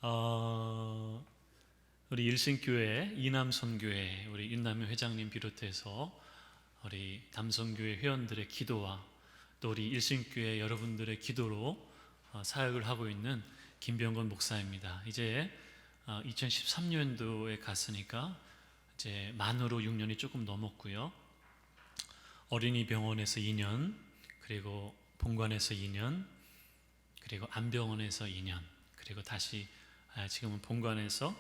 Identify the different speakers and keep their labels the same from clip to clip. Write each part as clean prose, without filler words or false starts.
Speaker 1: 어, 우리 일신교회 이남선교회 우리 윤남현 회장님 비롯해서 우리 남선교회 회원들의 기도와 또 우리 일신교회 여러분들의 기도로 사역을 하고 있는 김병건 목사입니다. 이제 2013년도에 갔으니까 이제 만으로 6년이 조금 넘었고요. 어린이 병원에서 2년, 그리고 본관에서 2년, 그리고 안병원에서 2년, 그리고 다시 지금은 본관에서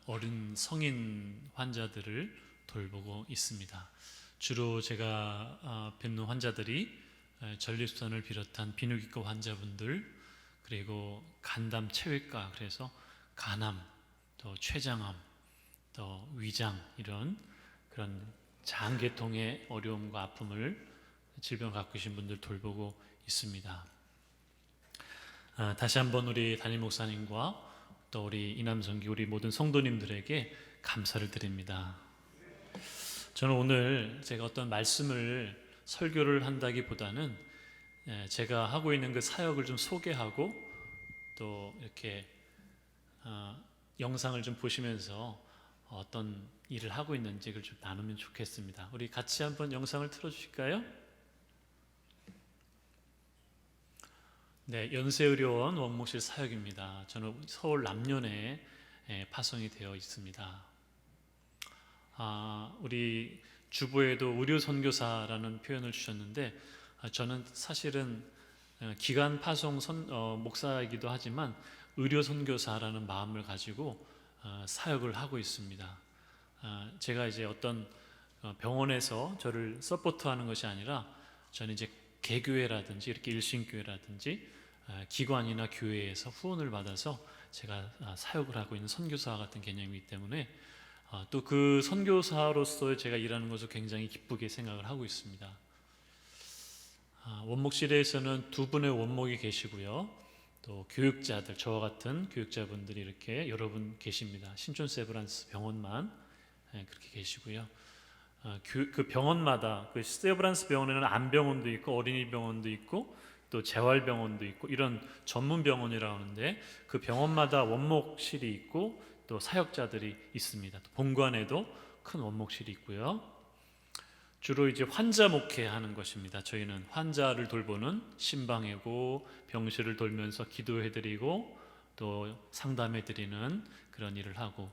Speaker 1: 어린 성인 환자들을 돌보고 있습니다. 주로 제가 뵙는 환자들이 전립선을 비롯한 비뇨기과 환자분들, 그리고 간담 체외과, 그래서 간암, 또 췌장암, 또 위장, 이런 그런 장계통의 어려움과 아픔을 질병을 갖고 계신 분들 돌보고 있습니다. 다시 한번 우리 담임 목사님과 또 우리 이남성교 우리 모든 성도님들에게 감사를 드립니다. 저는 오늘 제가 어떤 말씀을 설교를 한다기보다는 제가 하고 있는 그 사역을 좀 소개하고 또 이렇게 영상을 좀 보시면서 어떤 일을 하고 있는지를 좀 나누면 좋겠습니다. 우리 같이 한번 영상을 틀어주실까요? 네, 연세의료원 원목실 사역입니다. 저는 서울 남년에 파송이 되어 있습니다. 우리 주보에도 의료선교사라는 표현을 주셨는데 저는 사실은 기간 파송 목사이기도 하지만 의료선교사라는 마음을 가지고 사역을 하고 있습니다. 제가 이제 어떤 병원에서 저를 서포트하는 것이 아니라 저는 이제 개교회라든지 이렇게 일신교회라든지 기관이나 교회에서 후원을 받아서 제가 사역을 하고 있는 선교사 같은 개념이기 때문에 또 그 선교사로서 제가 일하는 것을 굉장히 기쁘게 생각을 하고 있습니다. 원목실에서는 두 분의 원목이 계시고요. 또 교육자들, 저와 같은 교육자분들이 이렇게 여러 분 계십니다. 신촌 세브란스 병원만 그렇게 계시고요. 그 병원마다 그 세브란스 병원에는 안병원도 있고 어린이 병원도 있고 또 재활병원도 있고 이런 전문 병원이라고 하는데 그 병원마다 원목실이 있고 또 사역자들이 있습니다. 또 본관에도 큰 원목실이 있고요. 주로 이제 환자 목회하는 것입니다. 저희는 환자를 돌보는 신방이고 병실을 돌면서 기도해드리고 또 상담해드리는 그런 일을 하고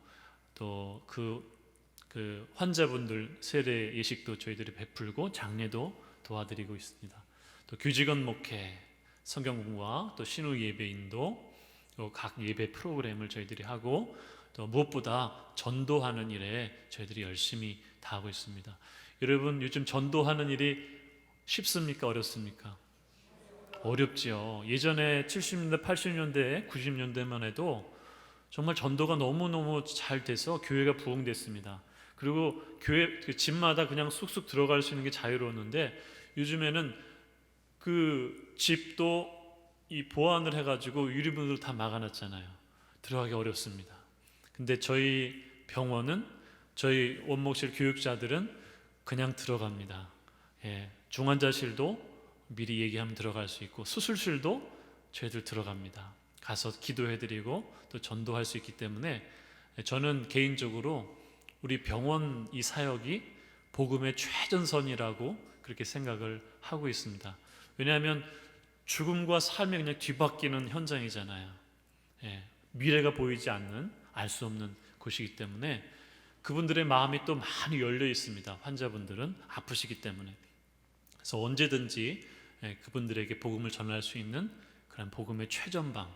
Speaker 1: 또 그 환자분들 세례 예식도 저희들이 베풀고 장례도 도와드리고 있습니다. 또 규직원 목회, 성경 공부와 또 신우 예배 인도, 또 각 예배 프로그램을 저희들이 하고 또 무엇보다 전도하는 일에 저희들이 열심히 다하고 있습니다. 여러분, 요즘 전도하는 일이 쉽습니까? 어렵습니까? 어렵지요. 예전에 70년대, 80년대, 90년대만 해도 정말 전도가 너무너무 잘 돼서 교회가 부흥됐습니다. 그리고 교회 집마다 그냥 쑥쑥 들어갈 수 있는 게 자유로웠는데 요즘에는 그 집도 이 보안을 해가지고 유리문으로 다 막아놨잖아요. 들어가기 어렵습니다. 근데 저희 병원은 저희 원목실 교육자들은 그냥 들어갑니다. 중환자실도 미리 얘기하면 들어갈 수 있고 수술실도 저희들 들어갑니다. 가서 기도해드리고 또 전도할 수 있기 때문에 저는 개인적으로 우리 병원 이 사역이 복음의 최전선이라고 그렇게 생각을 하고 있습니다. 왜냐하면 죽음과 삶이 그냥 뒤바뀌는 현장이잖아요. 미래가 보이지 않는, 알 수 없는 곳이기 때문에 그분들의 마음이 또 많이 열려 있습니다. 환자분들은 아프시기 때문에. 그래서 언제든지 그분들에게 복음을 전할 수 있는 그런 복음의 최전방,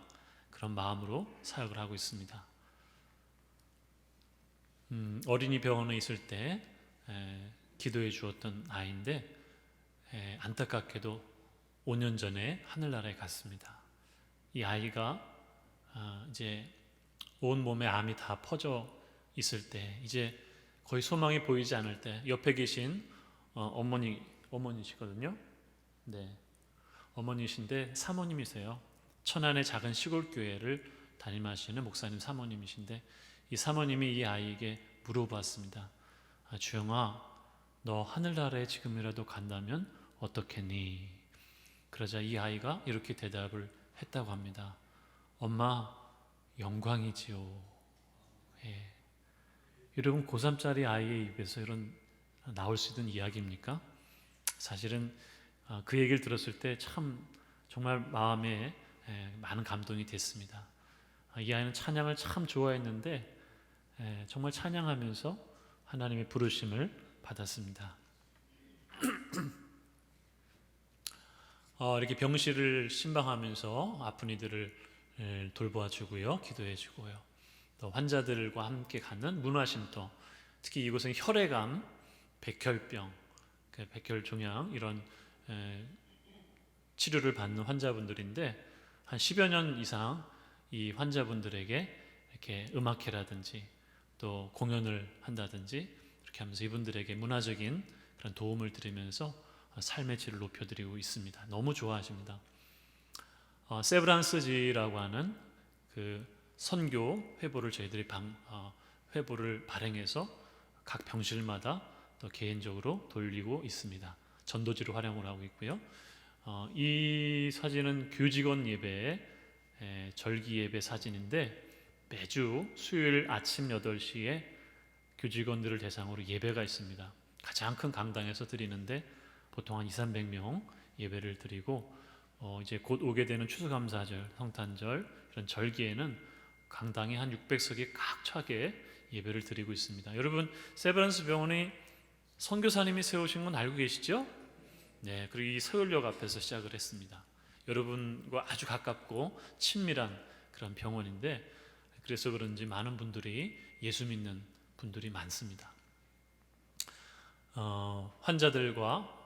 Speaker 1: 그런 마음으로 사역을 하고 있습니다. 어린이 병원에 있을 때 기도해 주었던 아이인데 안타깝게도 5년 전에 하늘나라에 갔습니다. 이 아이가 이제 온 몸에 암이 다 퍼져 있을 때 이제 거의 소망이 보이지 않을 때 옆에 계신 어머니시거든요. 네, 어머니신데 사모님이세요. 천안의 작은 시골 교회를 담임하시는 목사님 사모님이신데 이 사모님이 이 아이에게 물어봤습니다. 주영아, 너 하늘나라에 지금이라도 간다면 어떻겠니? 그러자 이 아이가 이렇게 대답을 했다고 합니다. 엄마, 영광이지요. 예. 여러분 고3짜리 아이의 입에서 이런 나올 수 있는 이야기입니까? 사실은 그 얘기를 들었을 때 참 정말 마음에 많은 감동이 됐습니다. 이 아이는 찬양을 참 좋아했는데 정말 찬양하면서 하나님의 부르심을 받았습니다. 이렇게 병실을 신방하면서 아픈 이들을 돌보아 주고요, 기도해 주고요. 또 환자들과 함께 가는 문화쉼터, 특히 이곳은 혈액암, 백혈병, 백혈종양 이런 치료를 받는 환자분들인데 한 10여 년 이상 이 환자분들에게 이렇게 음악회라든지 또 공연을 한다든지 이렇게 하면서 이분들에게 문화적인 그런 도움을 드리면서 삶의 질을 높여드리고 있습니다. 너무 좋아하십니다. 세브란스지라고 하는 그 선교 회보를 저희들이 회보를 발행해서 각 병실마다 또 개인적으로 돌리고 있습니다. 전도지로 활용을 하고 있고요. 이 사진은 교직원 예배의 절기 예배 사진인데 매주 수요일 아침 8시에 교직원들을 대상으로 예배가 있습니다. 가장 큰 강당에서 드리는데 보통 한 200~300명 예배를 드리고 이제 곧 오게 되는 추수감사절, 성탄절 이런 절기에는 강당에 한 600석이 꽉 차게 예배를 드리고 있습니다. 여러분 세브란스 병원이 선교사님이 세우신 건 알고 계시죠? 네, 그리고 이 서울역 앞에서 시작을 했습니다. 여러분과 아주 가깝고 친밀한 그런 병원인데 그래서 그런지 많은 분들이 예수 믿는 분들이 많습니다. 환자들과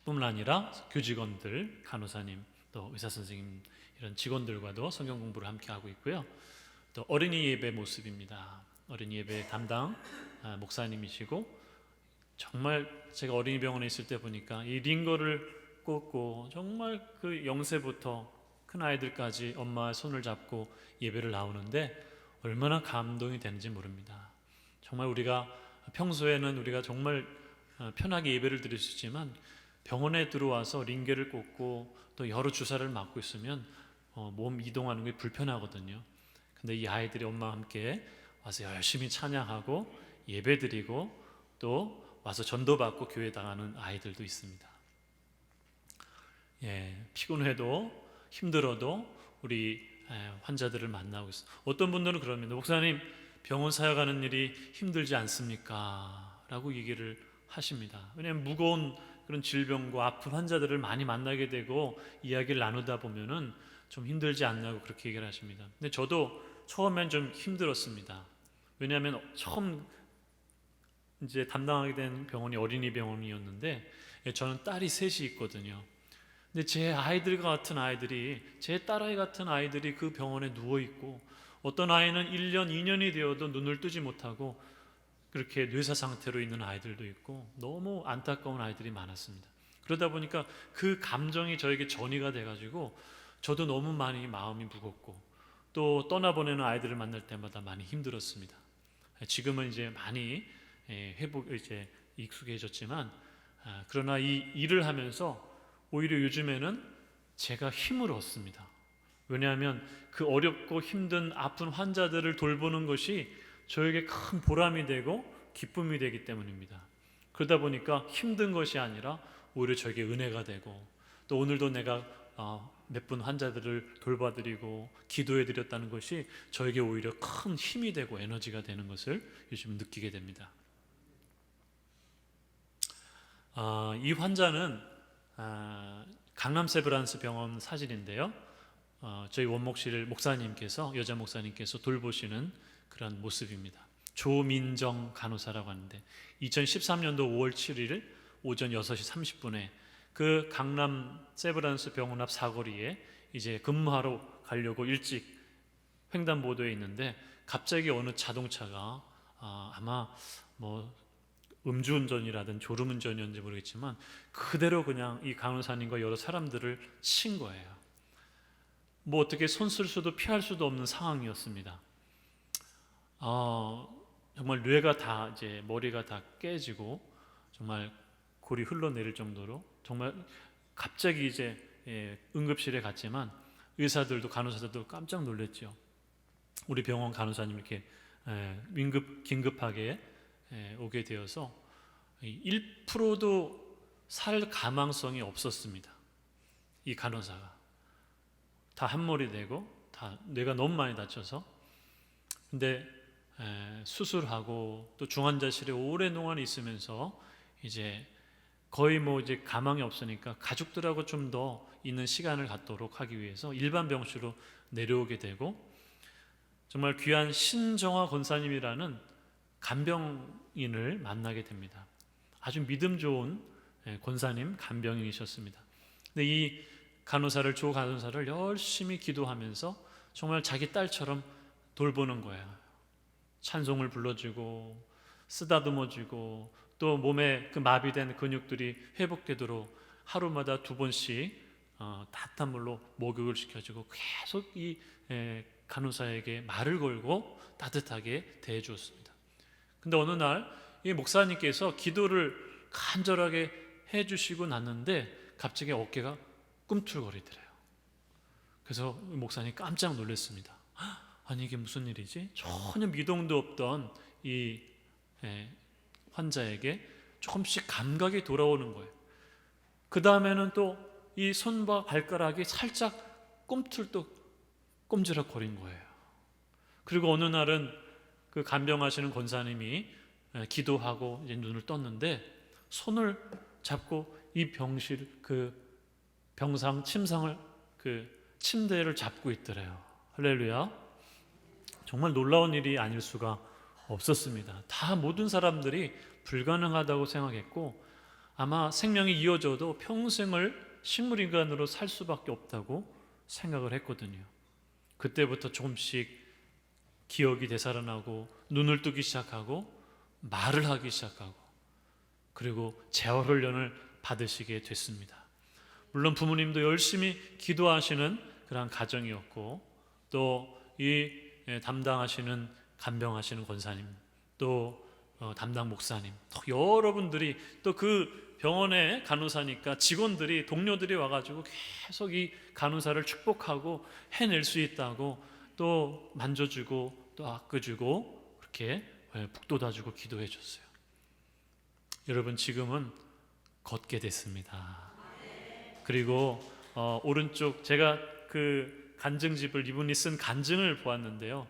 Speaker 1: 뿐만 아니라 교직원들, 간호사님, 또 의사 선생님 이런 직원들과도 성경 공부를 함께 하고 있고요. 또 어린이 예배 모습입니다. 어린이 예배 담당 목사님이시고 정말 제가 어린이 병원에 있을 때 보니까 이 링거를 꽂고 정말 그 0세부터 큰 아이들까지 엄마의 손을 잡고 예배를 나오는데 얼마나 감동이 되는지 모릅니다. 정말 우리가 평소에는 우리가 정말 편하게 예배를 드릴 수 있지만 병원에 들어와서 링게를 꽂고 또 여러 주사를 맞고 있으면 몸 이동하는 게 불편하거든요. 근데 이 아이들이 엄마와 함께 와서 열심히 찬양하고 예배드리고 또 와서 전도받고 교회 나가는 아이들도 있습니다. 피곤해도 힘들어도 우리 환자들을 만나고 있어요. 어떤 분들은 그럽니다. 목사님 병원 사역하는 일이 힘들지 않습니까? 라고 얘기를 하십니다. 왜냐하면 무거운 그런 질병과 아픈 환자들을 많이 만나게 되고 이야기를 나누다 보면은 좀 힘들지 않냐고 그렇게 얘기를 하십니다. 근데 저도 처음엔 좀 힘들었습니다. 왜냐하면 처음 이제 담당하게 된 병원이 어린이 병원이었는데 저는 딸이 셋이 있거든요. 근데 제 아이들과 같은 아이들이, 제 딸아이 같은 아이들이 그 병원에 누워있고 어떤 아이는 1년, 2년이 되어도 눈을 뜨지 못하고 그렇게 뇌사 상태로 있는 아이들도 있고 너무 안타까운 아이들이 많았습니다. 그러다 보니까 그 감정이 저에게 전이가 돼가지고 저도 너무 많이 마음이 무겁고 또 떠나보내는 아이들을 만날 때마다 많이 힘들었습니다. 지금은 이제 많이 이제 익숙해졌지만 그러나 이 일을 하면서 오히려 요즘에는 제가 힘을 얻습니다. 왜냐하면 그 어렵고 힘든 아픈 환자들을 돌보는 것이 저에게 큰 보람이 되고 기쁨이 되기 때문입니다. 그러다 보니까 힘든 것이 아니라 오히려 저에게 은혜가 되고 또 오늘도 내가 몇 분 환자들을 돌봐드리고 기도해드렸다는 것이 저에게 오히려 큰 힘이 되고 에너지가 되는 것을 요즘 느끼게 됩니다. 이 환자는 강남 세브란스 병원 사진인데요. 저희 원목실 목사님께서, 여자 목사님께서 돌보시는 그런 모습입니다. 조민정 간호사라고 하는데 2013년도 5월 7일 오전 6시 30분에 그 강남 세브란스 병원 앞 사거리에 이제 근무하러 가려고 일찍 횡단보도에 있는데 갑자기 어느 자동차가 아마 뭐 음주운전이라든 졸음운전이었는지 모르겠지만 그대로 그냥 이 간호사님과 여러 사람들을 친 거예요. 뭐 어떻게 손 쓸 수도 피할 수도 없는 상황이었습니다. 정말 뇌가 다 이제 머리가 다 깨지고 정말 골이 흘러내릴 정도로 정말 갑자기 이제 응급실에 갔지만 의사들도 간호사들도 깜짝 놀랐죠. 우리 병원 간호사님 이렇게 긴급하게 오게 되어서 1%도 살 가망성이 없었습니다. 이 간호사가 다 한몰이 되고 다 뇌가 너무 많이 다쳐서. 근데 수술하고 또 중환자실에 오랫동안 있으면서 이제 거의 뭐 이제 가망이 없으니까 가족들하고 좀 더 있는 시간을 갖도록 하기 위해서 일반 병실로 내려오게 되고, 정말 귀한 신정화 권사님이라는 간병인을 만나게 됩니다. 아주 믿음 좋은 권사님, 간병인이셨습니다. 근데 이 조 간호사를 열심히 기도하면서 정말 자기 딸처럼 돌보는 거예요. 찬송을 불러주고 쓰다듬어주고 또 몸에 그 마비된 근육들이 회복되도록 하루마다 2번씩 따뜻한 물로 목욕을 시켜주고 계속 이 간호사에게 말을 걸고 따뜻하게 대해주었습니다. 근데 어느 날 이 목사님께서 기도를 간절하게 해주시고 났는데 갑자기 어깨가 꿈틀거리더래요. 그래서 목사님이 깜짝 놀랐습니다. 아니 이게 무슨 일이지? 전혀 미동도 없던 이 환자에게 조금씩 감각이 돌아오는 거예요. 그 다음에는 또 이 손과 발가락이 살짝 꼼지락거린 거예요. 그리고 어느 날은 그 간병하시는 권사님이 기도하고 이제 눈을 떴는데 손을 잡고 이 병상 침상을 침대를 잡고 있더래요. 할렐루야. 정말 놀라운 일이 아닐 수가 없었습니다. 다 모든 사람들이 불가능하다고 생각했고 아마 생명이 이어져도 평생을 식물인간으로 살 수밖에 없다고 생각을 했거든요. 그때부터 조금씩 기억이 되살아나고 눈을 뜨기 시작하고 말을 하기 시작하고 그리고 재활훈련을 받으시게 됐습니다. 물론 부모님도 열심히 기도하시는 그런 가정이었고 또 이 담당하시는 간병하시는 권사님 또 담당 목사님 또 여러분들이 또 그 병원의 간호사니까 직원들이 동료들이 와가지고 계속 이 간호사를 축복하고 해낼 수 있다고 또 만져주고 또 아껴주고 그렇게 북돋아주고 기도해 줬어요. 여러분 지금은 걷게 됐습니다. 그리고 오른쪽 제가 그 간증집을 이분이 쓴 간증을 보았는데요.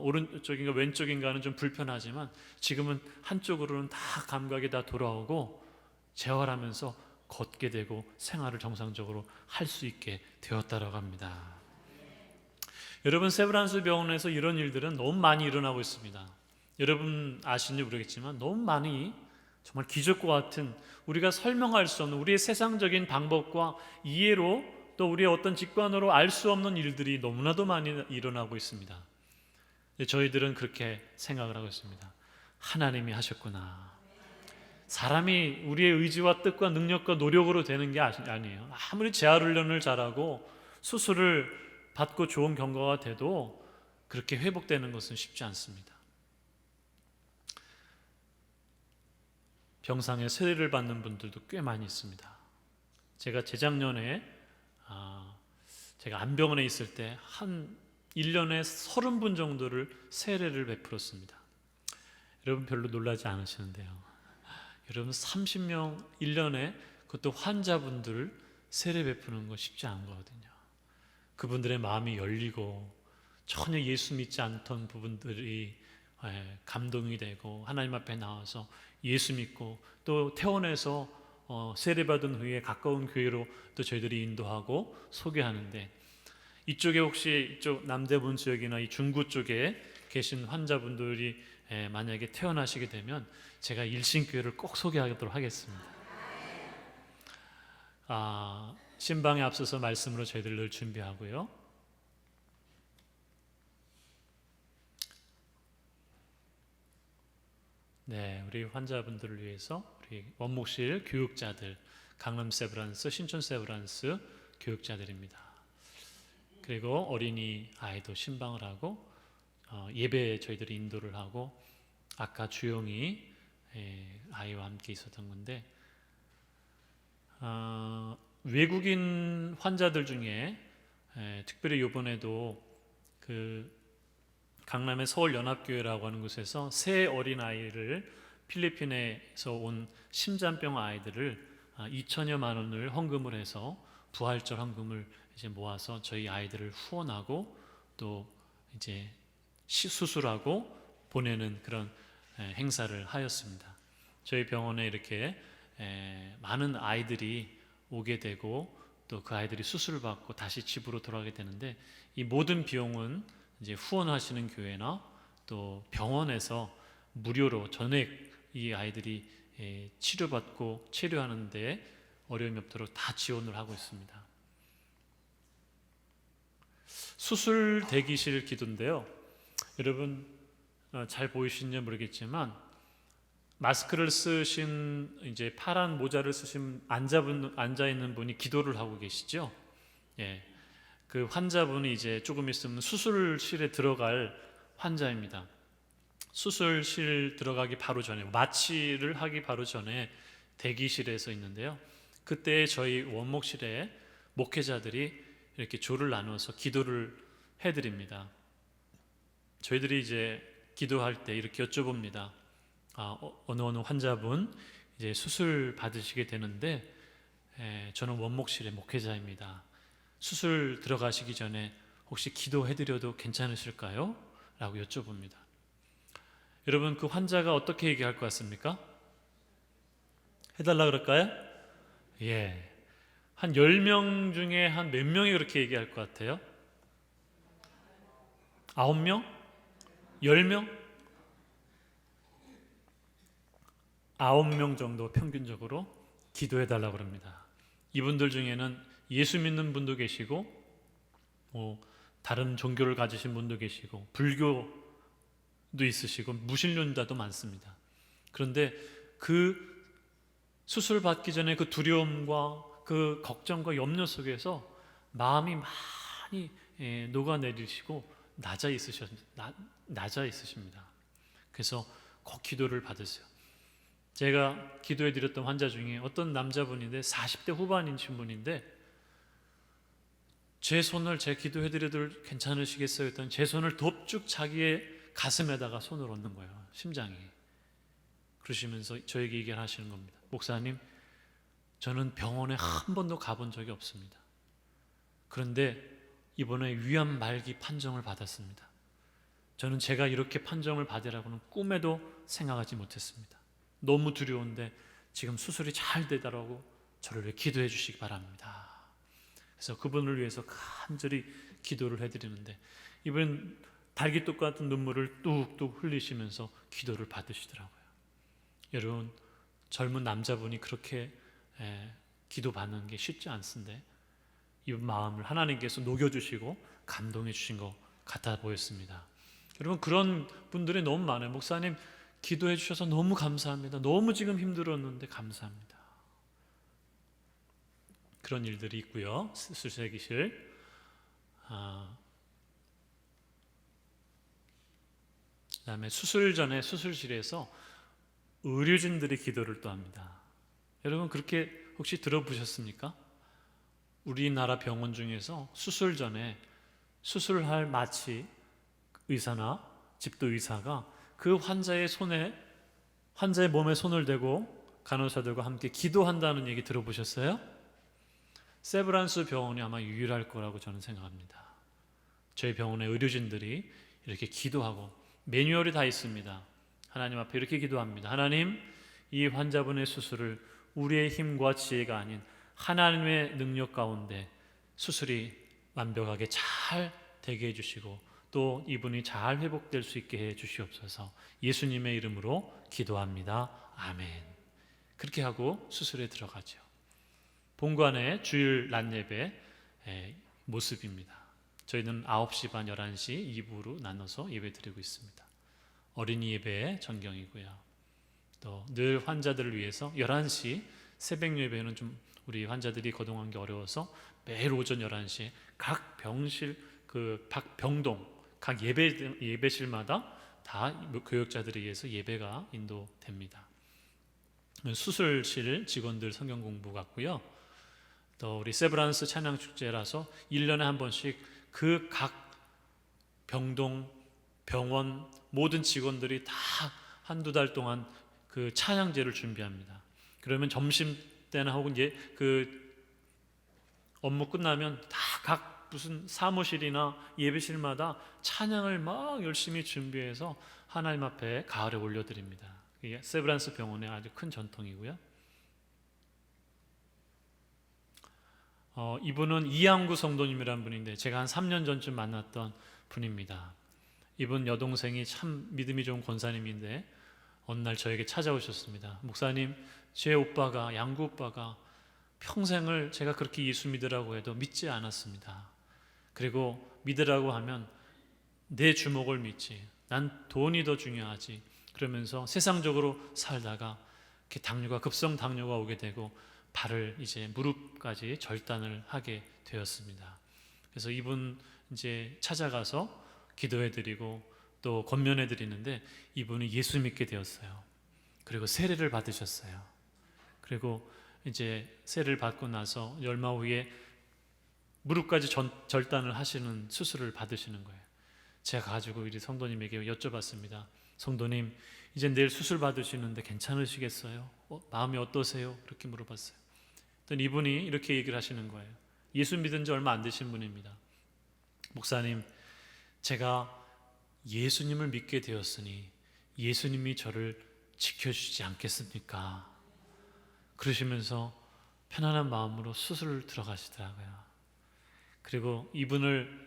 Speaker 1: 오른쪽인가 왼쪽인가는 좀 불편하지만 지금은 한쪽으로는 다 감각이 다 돌아오고 재활하면서 걷게 되고 생활을 정상적으로 할 수 있게 되었다라고 합니다. 여러분 세브란스 병원에서 이런 일들은 너무 많이 일어나고 있습니다. 여러분 아시는지 모르겠지만 너무 많이 정말 기적과 같은 우리가 설명할 수 없는 우리의 세상적인 방법과 이해로 또 우리의 어떤 직관으로 알 수 없는 일들이 너무나도 많이 일어나고 있습니다. 저희들은 그렇게 생각을 하고 있습니다. 하나님이 하셨구나. 사람이 우리의 의지와 뜻과 능력과 노력으로 되는 게 아니에요. 아무리 재활훈련을 잘하고 수술을 받고 좋은 경과가 돼도 그렇게 회복되는 것은 쉽지 않습니다. 병상에 세례를 받는 분들도 꽤 많이 있습니다. 제가 재작년에 제가 안병원에 있을 때 한 1년에 30분 정도를 세례를 베풀었습니다. 여러분 별로 놀라지 않으시는데요. 여러분 30명 1년에 그것도 환자분들을 세례 베푸는 거 쉽지 않은 거거든요. 그분들의 마음이 열리고 전혀 예수 믿지 않던 부분들이 감동이 되고 하나님 앞에 나와서 예수 믿고 또 퇴원해서 세례받은 후에 가까운 교회로 또 저희들이 인도하고 소개하는데 이쪽에 혹시 이쪽 남대문 지역이나 이 중구 쪽에 계신 환자분들이 만약에 퇴원하시게 되면 제가 일신교회를 꼭 소개하도록 하겠습니다. 신방에 앞서서 말씀으로 저희들 늘 준비하고요. 네, 우리 환자분들을 위해서 우리 원목실 교육자들, 강남 세브란스, 신촌 세브란스 교육자들입니다. 그리고 어린이 아이도 신방을 하고 예배 저희들이 인도를 하고 아까 주영이 아이와 함께 있었던 건데 외국인 환자들 중에 특별히 이번에도 그 강남의 서울연합교회라고 하는 곳에서 세 어린아이를 필리핀에서 온 심장병 아이들을 2천여만 원을 헌금을 해서 부활절 헌금을 이제 모아서 저희 아이들을 후원하고 또 이제 수술하고 보내는 그런 행사를 하였습니다. 저희 병원에 이렇게 많은 아이들이 오게 되고 또 그 아이들이 수술을 받고 다시 집으로 돌아가게 되는데, 이 모든 비용은 이제 후원하시는 교회나 또 병원에서 무료로 전액 이 아이들이 치료받고 치료하는데 어려움이 없도록 다 지원을 하고 있습니다. 수술 대기실 기도인데요. 여러분 잘 보이시는지 모르겠지만 마스크를 쓰신 이제 파란 모자를 쓰신 앉아 있는 분이 기도를 하고 계시죠. 예, 그 환자분이 이제 조금 있으면 수술실에 들어갈 환자입니다. 수술실 들어가기 바로 전에, 마취를 하기 바로 전에 대기실에서 있는데요. 그때 저희 원목실에 목회자들이 이렇게 조를 나눠서 기도를 해드립니다. 저희들이 이제 기도할 때 이렇게 여쭤봅니다. 어느 환자분 이제 수술 받으시게 되는데 저는 원목실의 목회자입니다. 수술 들어가시기 전에 혹시 기도해드려도 괜찮으실까요? 라고 여쭤봅니다. 여러분, 그 환자가 어떻게 얘기할 것 같습니까? 해달라 그럴까요? 예. 한 10명 중에 한 몇 명이 그렇게 얘기할 것 같아요? 9명? 10명? 9명 정도 평균적으로 기도해달라고 합니다. 이분들 중에는 예수 믿는 분도 계시고 다른 종교를 가지신 분도 계시고 불교도 있으시고 무신론자도 많습니다. 그런데 그 수술 받기 전에 그 두려움과 그 걱정과 염려 속에서 마음이 많이 녹아내리시고 낮아 있으십니다. 그래서 꼭 기도를 받으세요. 제가 기도해 드렸던 환자 중에 어떤 남자분인데 40대 후반이신 분인데 제 기도해 드려도 괜찮으시겠어요? 했더니 제 손을 돕쭉 자기의 가슴에다가 손을 얹는 거예요. 심장에. 그러시면서 저에게 얘기를 하시는 겁니다. 목사님, 저는 병원에 한 번도 가본 적이 없습니다. 그런데 이번에 위암 말기 판정을 받았습니다. 저는 제가 이렇게 판정을 받으라고는 꿈에도 생각하지 못했습니다. 너무 두려운데 지금 수술이 잘 되더라고 저를 위해 기도해 주시기 바랍니다. 그래서 그분을 위해서 간절히 기도를 해드리는데 이분은 달기똑 같은 눈물을 뚝뚝 흘리시면서 기도를 받으시더라고요. 여러분, 젊은 남자분이 그렇게 기도 받는 게 쉽지 않은데 이 마음을 하나님께서 녹여주시고 감동해 주신 것 같아 보였습니다. 여러분, 그런 분들이 너무 많아요. 목사님, 기도해 주셔서 너무 감사합니다. 너무 지금 힘들었는데 감사합니다. 그런 일들이 있고요. 수술대기실. 그다음에 수술 전에 수술실에서 의료진들이 기도를 또 합니다. 여러분, 그렇게 혹시 들어보셨습니까? 우리나라 병원 중에서 수술 전에 수술할 마취 의사나 집도 의사가 그 환자의 몸에 손을 대고 간호사들과 함께 기도한다는 얘기 들어보셨어요? 세브란스 병원이 아마 유일할 거라고 저는 생각합니다. 저희 병원의 의료진들이 이렇게 기도하고 매뉴얼이 다 있습니다. 하나님 앞에 이렇게 기도합니다. 하나님, 이 환자분의 수술을 우리의 힘과 지혜가 아닌 하나님의 능력 가운데 수술이 완벽하게 잘 되게 해주시고 또 이분이 잘 회복될 수 있게 해 주시옵소서. 예수님의 이름으로 기도합니다. 아멘. 그렇게 하고 수술에 들어가죠. 본관의 주일 낮 예배 모습입니다. 저희는 9시 반, 11시 2부로 나눠서 예배 드리고 있습니다. 어린이 예배의 전경이고요. 또 늘 환자들을 위해서 11시 새벽 예배는 좀 우리 환자들이 거동하는 게 어려워서 매일 오전 11시에 각 병실, 각 병동, 각 예배실마다 다 교역자들에 의해서 예배가 인도됩니다. 수술실 직원들 성경 공부 같고요. 또 우리 세브란스 찬양 축제라서 1년에 한 번씩 그 각 병동 병원 모든 직원들이 다 한두 달 동안 그 찬양제를 준비합니다. 그러면 점심 때나 혹은 그 업무 끝나면 다 각 무슨 사무실이나 예배실마다 찬양을 막 열심히 준비해서 하나님 앞에 가을에 올려드립니다. 이게 세브란스 병원의 아주 큰 전통이고요. 이분은 이양구 성도님이라는 분인데 제가 한 3년 전쯤 만났던 분입니다. 이분 여동생이 참 믿음이 좋은 권사님인데 어느 날 저에게 찾아오셨습니다. 목사님, 제 오빠가, 양구 오빠가 평생을 제가 그렇게 예수 믿으라고 해도 믿지 않았습니다. 그리고 믿으라고 하면 내 주목을 믿지, 난 돈이 더 중요하지, 그러면서 세상적으로 살다가 이렇게 당뇨가, 급성 당뇨가 오게 되고 발을 이제 무릎까지 절단을 하게 되었습니다. 그래서 이분 이제 찾아가서 기도해드리고 또 권면해드리는데 이분이 예수 믿게 되었어요. 그리고 세례를 받으셨어요. 그리고 이제 세례를 받고 나서 얼마 후에 무릎까지 절단을 하시는 수술을 받으시는 거예요. 제가 가지고 우리 성도님에게 여쭤봤습니다. 성도님, 이제 내일 수술 받으시는데 괜찮으시겠어요? 마음이 어떠세요? 그렇게 물어봤어요. 그랬더니 이분이 이렇게 얘기를 하시는 거예요. 예수 믿은 지 얼마 안 되신 분입니다. 목사님, 제가 예수님을 믿게 되었으니 예수님이 저를 지켜주지 않겠습니까? 그러시면서 편안한 마음으로 수술을 들어가시더라고요. 그리고 이분을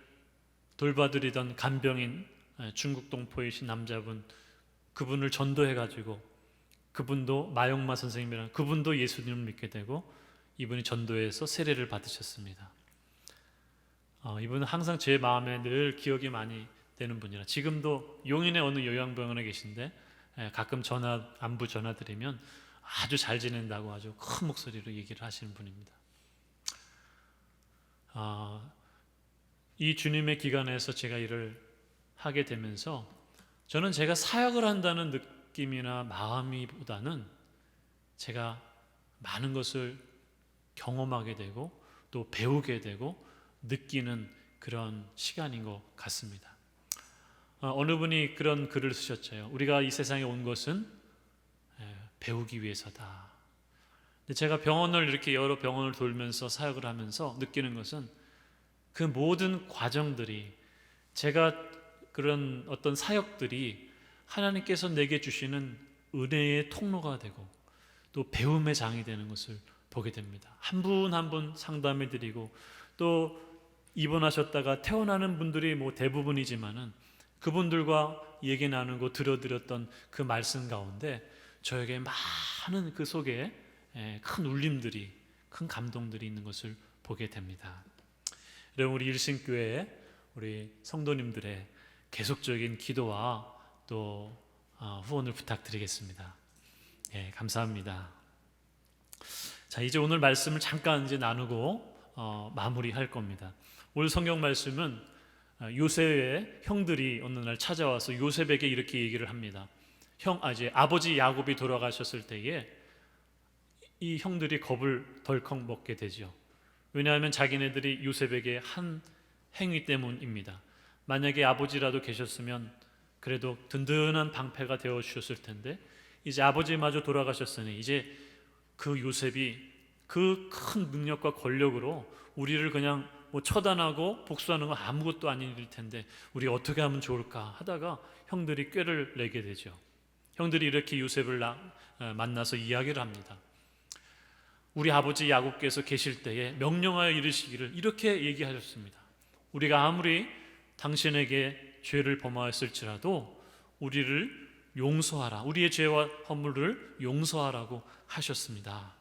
Speaker 1: 돌봐드리던 간병인, 중국 동포이신 남자분, 그분을 전도해가지고 그분도 마용마 선생님이랑 그분도 예수님을 믿게 되고 이분이 전도해서 세례를 받으셨습니다. 이분은 항상 제 마음에 늘 기억이 많이 되는 분이라 지금도 용인의 어느 요양병원에 계신데 가끔 안부 전화 드리면 아주 잘 지낸다고 아주 큰 목소리로 얘기를 하시는 분입니다. 이 주님의 기간에서 제가 일을 하게 되면서 저는 제가 사역을 한다는 느낌이나 마음이보다는 제가 많은 것을 경험하게 되고 또 배우게 되고 느끼는 그런 시간인 것 같습니다. 어느 분이 그런 글을 쓰셨죠. 우리가 이 세상에 온 것은 배우기 위해서다. 근데 제가 병원을 이렇게 여러 병원을 돌면서 사역을 하면서 느끼는 것은 그 모든 과정들이, 제가 그런 어떤 사역들이 하나님께서 내게 주시는 은혜의 통로가 되고 또 배움의 장이 되는 것을 보게 됩니다. 한 분 한 분 상담해 드리고 또 입원하셨다가 퇴원하는 분들이 대부분이지만은 그분들과 얘기 나누고 들어드렸던 그 말씀 가운데 저에게 많은 그 속에 큰 울림들이, 큰 감동들이 있는 것을 보게 됩니다. 여러분, 우리 일신교회 우리 성도님들의 계속적인 기도와 또 후원을 부탁드리겠습니다. 감사합니다. 자, 이제 오늘 말씀을 잠깐 이제 나누고 마무리할 겁니다. 오늘 성경 말씀은 요셉의 형들이 어느 날 찾아와서 요셉에게 이렇게 얘기를 합니다. 이제 아버지 야곱이 돌아가셨을 때에 이 형들이 겁을 덜컥 먹게 되죠. 왜냐하면 자기네들이 요셉에게 한 행위 때문입니다. 만약에 아버지라도 계셨으면 그래도 든든한 방패가 되어 주셨을 텐데 이제 아버지마저 돌아가셨으니 이제 그 요셉이 그 큰 능력과 권력으로 우리를 그냥 처단하고 복수하는 건 아무것도 아닌 일일 텐데 우리 어떻게 하면 좋을까 하다가 형들이 꾀를 내게 되죠. 형들이 이렇게 요셉을 만나서 이야기를 합니다. 우리 아버지 야곱께서 계실 때에 명령하여 이르시기를 이렇게 얘기하셨습니다. 우리가 아무리 당신에게 죄를 범하였을지라도 우리를 용서하라, 우리의 죄와 허물을 용서하라고 하셨습니다.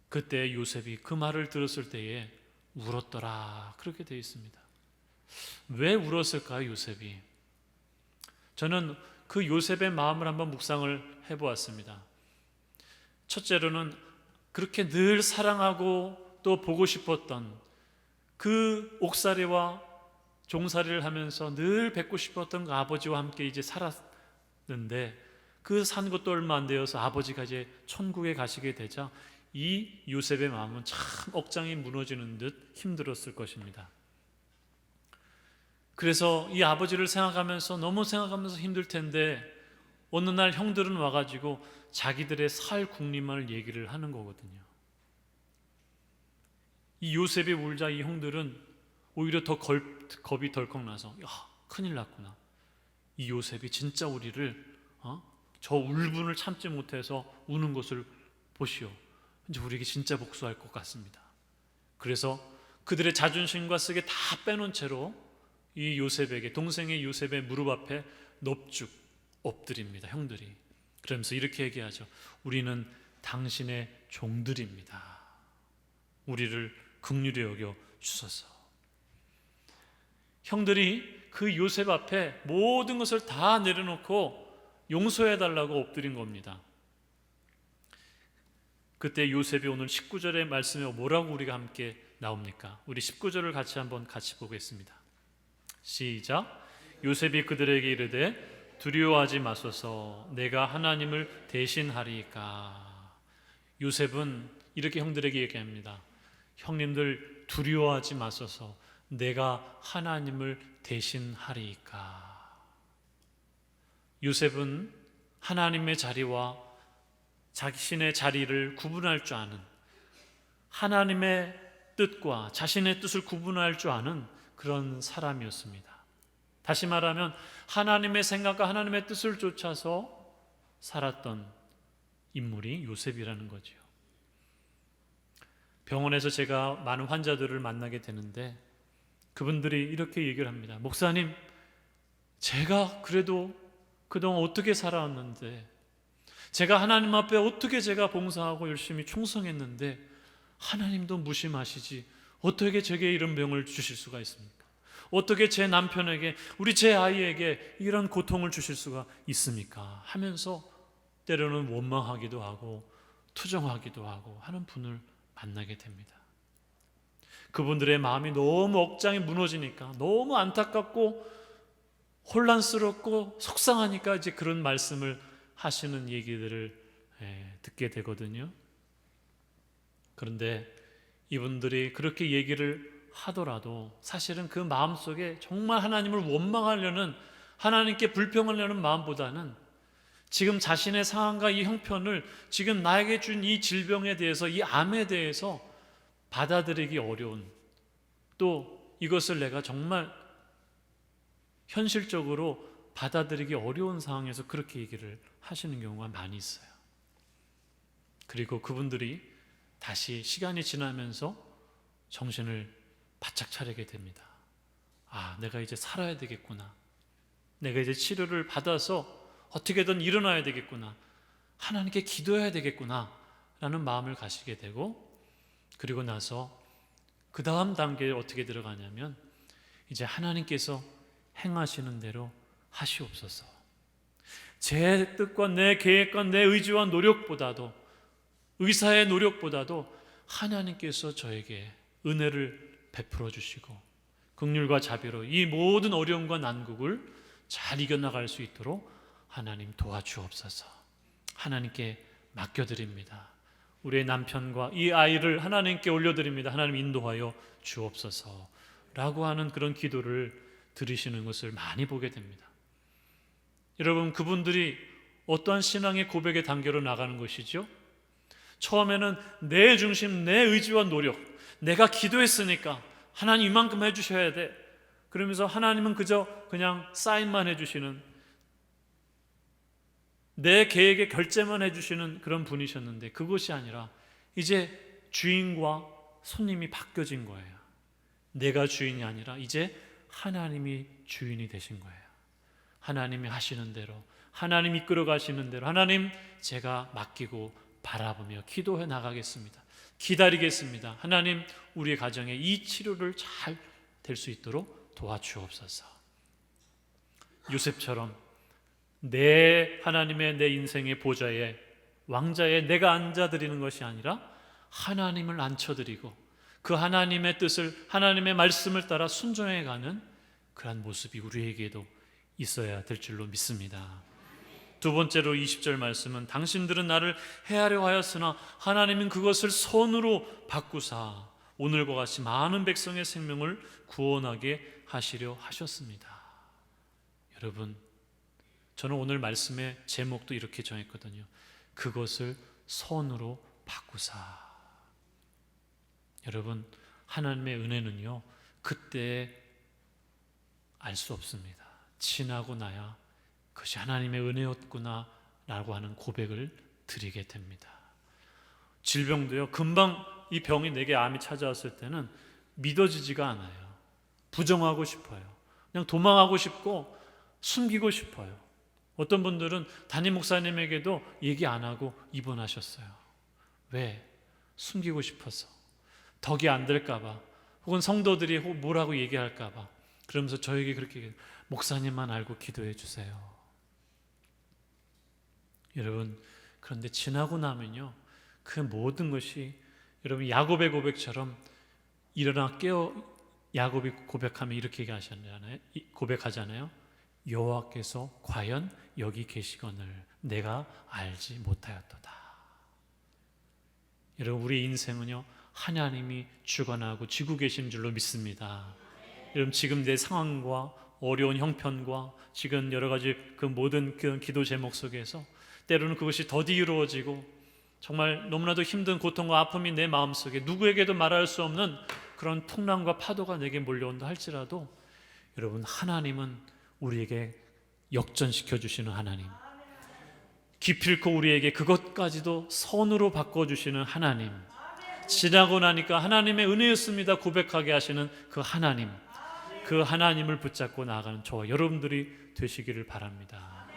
Speaker 1: 그때 요셉이 그 말을 들었을 때에 울었더라, 그렇게 되어 있습니다. 왜 울었을까요, 요셉이? 저는 그 요셉의 마음을 한번 묵상을 해보았습니다. 첫째로는 그렇게 늘 사랑하고 또 보고 싶었던 그 옥살이와 종살이를 하면서 늘 뵙고 싶었던 그 아버지와 함께 이제 살았는데 그 산 것도 얼마 안 되어서 아버지가 이제 천국에 가시게 되자 이 요셉의 마음은 참 억장이 무너지는 듯 힘들었을 것입니다. 그래서 이 아버지를 생각하면서 너무 생각하면서 힘들 텐데 어느 날 형들은 와가지고 자기들의 살 궁리만을 얘기를 하는 거거든요. 이 요셉이 울자 이 형들은 오히려 더 겁이 덜컥 나서 야, 큰일 났구나. 이 요셉이 진짜 우리를 저 울분을 참지 못해서 우는 것을 보시오. 이제 우리에게 진짜 복수할 것 같습니다. 그래서 그들의 자존심과 쓰게 다 빼놓은 채로 이 요셉에게, 동생의 요셉의 무릎 앞에 넙죽 엎드립니다. 형들이. 그러면서 이렇게 얘기하죠. 우리는 당신의 종들입니다. 우리를 긍휼히 여겨 주소서. 형들이 그 요셉 앞에 모든 것을 다 내려놓고 용서해달라고 엎드린 겁니다. 그때 요셉이 오늘 19절의 말씀에 뭐라고 우리가 함께 나옵니까? 우리 19절을 같이 보겠습니다. 시작. 요셉이 그들에게 이르되 두려워하지 마소서, 내가 하나님을 대신하리이까. 요셉은 이렇게 형들에게 얘기합니다. 형님들 두려워하지 마소서, 내가 하나님을 대신하리이까. 요셉은 하나님의 자리와 자신의 자리를 구분할 줄 아는, 하나님의 뜻과 자신의 뜻을 구분할 줄 아는 그런 사람이었습니다. 다시 말하면 하나님의 생각과 하나님의 뜻을 쫓아서 살았던 인물이 요셉이라는 거죠. 병원에서 제가 많은 환자들을 만나게 되는데 그분들이 이렇게 얘기를 합니다. 목사님, 제가 그래도 그동안 어떻게 살아왔는데, 제가 하나님 앞에 어떻게 제가 봉사하고 열심히 충성했는데 하나님도 무심하시지 어떻게 제게 이런 병을 주실 수가 있습니까? 어떻게 제 남편에게, 제 아이에게 이런 고통을 주실 수가 있습니까? 하면서 때로는 원망하기도 하고 투정하기도 하고 하는 분을 만나게 됩니다. 그분들의 마음이 너무 억장이 무너지니까, 너무 안타깝고 혼란스럽고 속상하니까 이제 그런 말씀을 하시는 얘기들을 듣게 되거든요. 그런데 이분들이 그렇게 얘기를 하더라도 사실은 그 마음속에 정말 하나님을 원망하려는, 하나님께 불평하려는 마음보다는 지금 자신의 상황과 이 형편을, 지금 나에게 준 이 질병에 대해서, 이 암에 대해서 받아들이기 어려운, 또 이것을 내가 정말 현실적으로 받아들이기 어려운 상황에서 그렇게 얘기를 하시는 경우가 많이 있어요. 그리고 그분들이 다시 시간이 지나면서 정신을 바짝 차리게 됩니다. 아, 내가 이제 살아야 되겠구나. 내가 이제 치료를 받아서 어떻게든 일어나야 되겠구나. 하나님께 기도해야 되겠구나 라는 마음을 가지게 되고, 그리고 나서 그 다음 단계에 어떻게 들어가냐면 이제 하나님께서 행하시는 대로 하시옵소서. 제 뜻과 내 계획과 내 의지와 노력보다도, 의사의 노력보다도 하나님께서 저에게 은혜를 베풀어 주시고 긍휼과 자비로 이 모든 어려움과 난국을 잘 이겨나갈 수 있도록 하나님 도와주옵소서. 하나님께 맡겨드립니다. 우리의 남편과 이 아이를 하나님께 올려드립니다. 하나님 인도하여 주옵소서 라고 하는 그런 기도를 들으시는 것을 많이 보게 됩니다. 여러분, 그분들이 어떠한 신앙의 고백의 단계로 나가는 것이죠? 처음에는 내 중심, 내 의지와 노력, 내가 기도했으니까 하나님 이만큼 해주셔야 돼, 그러면서 하나님은 그냥 사인만 해주시는, 내 계획에 결제만 해주시는 그런 분이셨는데, 그것이 아니라 이제 주인과 손님이 바뀌어진 거예요. 내가 주인이 아니라 이제 하나님이 주인이 되신 거예요. 하나님이 하시는 대로, 하나님 이끌어 가시는 대로, 하나님 제가 맡기고 바라보며 기도해 나가겠습니다. 기다리겠습니다. 하나님 우리의 가정에 이 치료를 잘 될 수 있도록 도와주옵소서. 요셉처럼 하나님의 내 인생의 보좌에, 왕자에 내가 앉아드리는 것이 아니라 하나님을 앉혀드리고 그 하나님의 뜻을, 하나님의 말씀을 따라 순종해가는 그러한 모습이 우리에게도 있어야 될 줄로 믿습니다. 두 번째로 20절 말씀은 당신들은 나를 해하려 하였으나 하나님은 그것을 선으로 바꾸사 오늘과 같이 많은 백성의 생명을 구원하게 하시려 하셨습니다. 여러분, 저는 오늘 말씀의 제목도 이렇게 정했거든요. 그것을 선으로 바꾸사. 여러분, 하나님의 은혜는요, 그때 알 수 없습니다. 지나고 나야 그것이 하나님의 은혜였구나 라고 하는 고백을 드리게 됩니다. 질병도요, 금방 이 병이 내게 암이 찾아왔을 때는 믿어지지가 않아요. 부정하고 싶어요. 그냥 도망하고 싶고 숨기고 싶어요. 어떤 분들은 담임 목사님에게도 얘기 안 하고 입원하셨어요. 왜? 숨기고 싶어서. 덕이 안 될까 봐, 혹은 성도들이 뭐라고 얘기할까 봐. 그러면서 저에게 그렇게 목사님만 알고 기도해 주세요. 여러분, 그런데 지나고 나면요, 그 모든 것이 여러분 야곱의 고백처럼 일어나 깨어, 야곱이 고백하면 이렇게 고백하잖아요. 여호와께서 과연 여기 계시거늘 내가 알지 못하였도다. 여러분, 우리 인생은요, 하나님이 주관하고 지고 계신 줄로 믿습니다. 여러분, 지금 내 상황과 어려운 형편과 지금 여러 가지 그 모든 그 기도 제목 속에서 때로는 그것이 더디 이루어지고 정말 너무나도 힘든 고통과 아픔이 내 마음속에 누구에게도 말할 수 없는 그런 풍랑과 파도가 내게 몰려온다 할지라도 여러분, 하나님은 우리에게 역전시켜 주시는 하나님, 기필코 우리에게 그것까지도 선으로 바꿔주시는 하나님, 지나고 나니까 하나님의 은혜였습니다 고백하게 하시는 그 하나님, 그 하나님을 붙잡고 나아가는 저와 여러분들이 되시기를 바랍니다.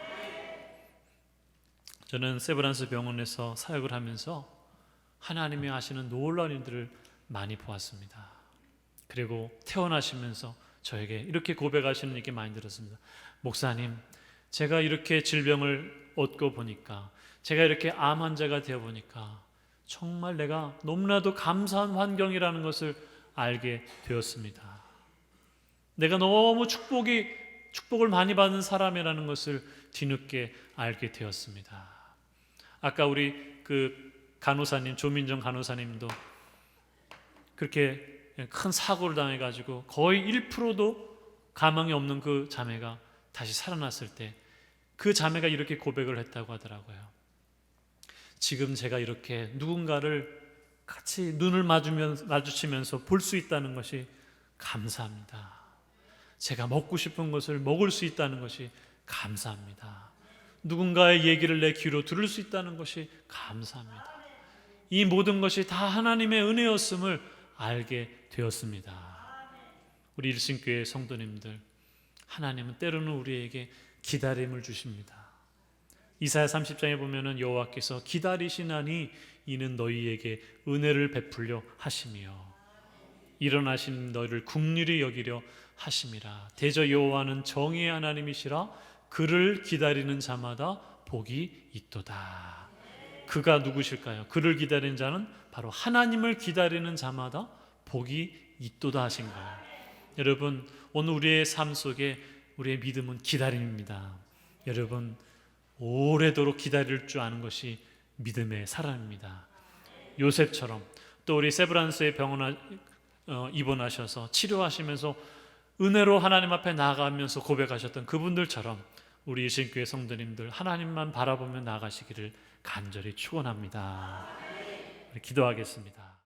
Speaker 1: 저는 세브란스 병원에서 사역을 하면서 하나님이 하시는 놀라운 일들을 많이 보았습니다. 그리고 퇴원하시면서 저에게 이렇게 고백하시는 얘기 많이 들었습니다. 목사님, 제가 이렇게 질병을 얻고 보니까, 제가 이렇게 암 환자가 되어 보니까 정말 내가 너무나도 감사한 환경이라는 것을 알게 되었습니다. 내가 너무 축복을 많이 받은 사람이라는 것을 뒤늦게 알게 되었습니다. 아까 우리 그 간호사님, 조민정 간호사님도 그렇게 큰 사고를 당해가지고 거의 1%도 가망이 없는 그 자매가 다시 살아났을 때 그 자매가 이렇게 고백을 했다고 하더라고요. 지금 제가 이렇게 누군가를 같이 눈을 마주치면서 볼 수 있다는 것이 감사합니다. 제가 먹고 싶은 것을 먹을 수 있다는 것이 감사합니다. 누군가의 얘기를 내 귀로 들을 수 있다는 것이 감사합니다. 이 모든 것이 다 하나님의 은혜였음을 알게 되었습니다. 우리 일신교회 성도님들, 하나님은 때로는 우리에게 기다림을 주십니다. 이사야 30장에 보면은 여호와께서 기다리시나니 이는 너희에게 은혜를 베풀려 하시며 일어나신 너희를 긍휼히 여기려 하심이라. 대저 여호와는 정의의 하나님이시라. 그를 기다리는 자마다 복이 있도다. 그가 누구실까요? 그를 기다리는 자는 바로 하나님을 기다리는 자마다 복이 있도다 하신 거예요. 여러분, 오늘 우리의 삶 속에 우리의 믿음은 기다림입니다. 여러분, 오래도록 기다릴 줄 아는 것이 믿음의 사람입니다. 요셉처럼, 또 우리 세브란스의 병원 입원하셔서 치료하시면서 은혜로 하나님 앞에 나아가면서 고백하셨던 그분들처럼 우리 일신교회 성도님들 하나님만 바라보며 나아가시기를 간절히 축원합니다. 기도하겠습니다.